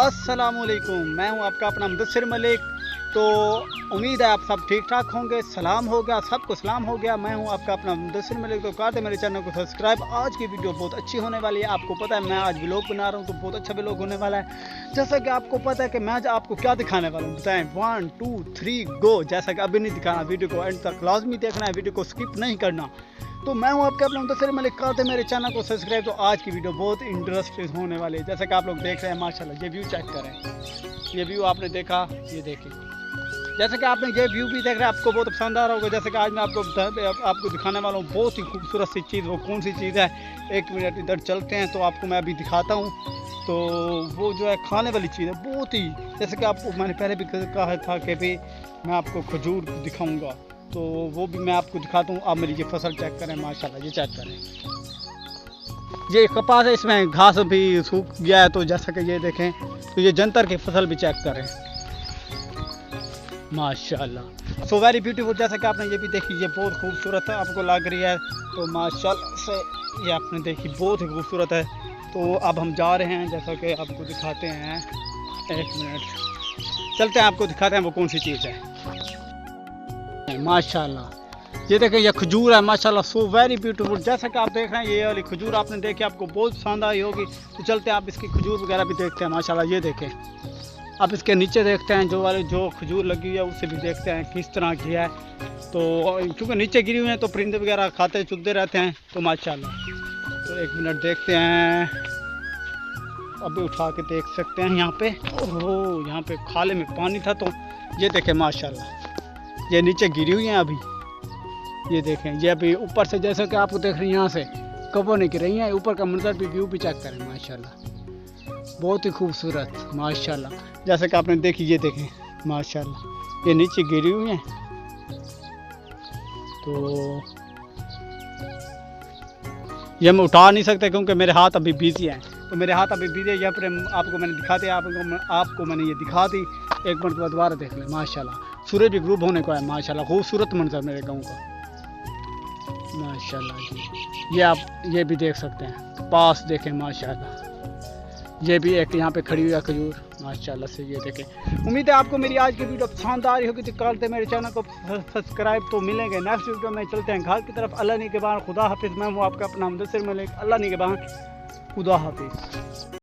अस्सलामुअलैकुम, मैं हूं आपका अपना मुदस्सिर मलिक। तो उम्मीद है आप सब ठीक ठाक होंगे। सलाम हो गया, सबको सलाम हो गया। मैं हूं आपका अपना मुदस्सिर मलिक। तो करते मेरे चैनल को सब्सक्राइब। आज की वीडियो बहुत अच्छी होने वाली है। आपको पता है मैं आज व्लॉग बना रहा हूं, तो बहुत अच्छा व्लॉग होने वाला है। जैसा कि आपको पता है कि मैं आज आपको क्या दिखाने वाला हूँ, बताएं। 1 2 3 गो। जैसा कि अभी नहीं दिखाना, वीडियो को एंड तक लाजमी देखना है, वीडियो को स्किप नहीं करना। तो मैं हूं आपके अपना मुदस्सिर मलिक। करते मेरे चैनल को सब्सक्राइब। तो आज की वीडियो बहुत इंटरेस्टिंग होने वाली है। जैसा कि आप लोग देख रहे हैं, माशाल्लाह ये व्यू चेक करें। ये व्यू आपने देखा, ये देखें। जैसे कि आपने ये व्यू भी देख रहे हैं, आपको बहुत पसंद आ रहा होगा। जैसे कि आज मैं आपको दिखाने वाला हूँ बहुत ही खूबसूरत सी चीज़। वो कौन सी चीज़ है, एक मिनट इधर चलते हैं तो आपको मैं अभी दिखाता हूँ। तो वो जो है खाने वाली चीज़ है, बहुत ही, जैसे कि आपको मैंने पहले भी कहा था कि भी मैं आपको खजूर दिखाऊँगा, तो वो भी मैं आपको दिखाता हूँ। आप मेरी ये फसल चेक करें, माशाल्लाह ये चेक करें। ये कपास है, इसमें घास भी सूख गया है। तो जैसा कि ये देखें, तो ये जंतर की फसल भी चेक करें, माशाल्लाह। So very beautiful. जैसा कि आपने ये भी देखी, ये बहुत खूबसूरत है, आपको लग रही है। तो माशाल्लाह से ये आपने देखी, बहुत ही खूबसूरत है। तो अब हम जा रहे हैं, जैसा कि आपको दिखाते हैं। एक मिनट चलते हैं, आपको दिखाते हैं वो कौन सी चीज़ है। माशाल्लाह ये देखें, ये खजूर है, माशाल्लाह। So very beautiful. जैसा कि आप देख रहे हैं, ये वाली खजूर आपने देखी, आपको बहुत पसंद आई होगी। तो चलते हैं, आप इसकी खजूर वगैरह भी देखते हैं। माशाल्लाह ये देखें, अब इसके नीचे देखते हैं, जो खजूर लगी हुई है उससे भी देखते हैं किस तरह की है। तो क्योंकि नीचे गिरी हुई है तो परिंदे वगैरह खाते चुगते रहते हैं। तो माशाल्लाह, तो एक मिनट देखते हैं, अभी उठा के देख सकते हैं। यहाँ पे ओहो, यहाँ पे खाले में पानी था। तो ये देखें माशाल्लाह, ये नीचे गिरी हुई हैं अभी। ये देखें, ये अभी ऊपर से, जैसे कि आपको देख रही हैं, यहाँ से कवर नहीं गिर रही हैं। ऊपर का मंजर भी, व्यू भी चेक करें, माशाल्लाह बहुत ही खूबसूरत, माशाल्लाह। जैसे कि आपने देखी, ये देखें माशाल्लाह, ये नीचे गिरी हुई हैं। तो ये मैं उठा नहीं सकता क्योंकि मेरे हाथ अभी बिजी हैं। तो मेरे हाथ अभी बिजी है। यहाँ पर आपको मैंने दिखा दिया, आपको मैंने ये दिखा दी। एक मिनट बाद दोबारा देख लें, माशाल्लाह सूरज भी ग्रूब होने को है, माशाल्लाह खूबसूरत मंजर मेरे गाँव का, माशाल्लाह जी। ये आप ये भी देख सकते हैं, पास देखें माशाल्लाह। ये भी एक यहाँ पे खड़ी हुई है खजूर, माशाल्लाह से। ये देखें। उम्मीद है आपको मेरी आज की वीडियो पसंद आ रही होगी। तो करते मेरे चैनल को सब्सक्राइब। तो मिलेंगे नेक्स्ट वीडियो में। चलते हैं घर की तरफ। अल्लाह निगहबान, खुदा हाफिज़। मैं हूँ आपका अपना मुदस्सिर मलिक। अल्लाह निगहबान, खुदा हाफिज़।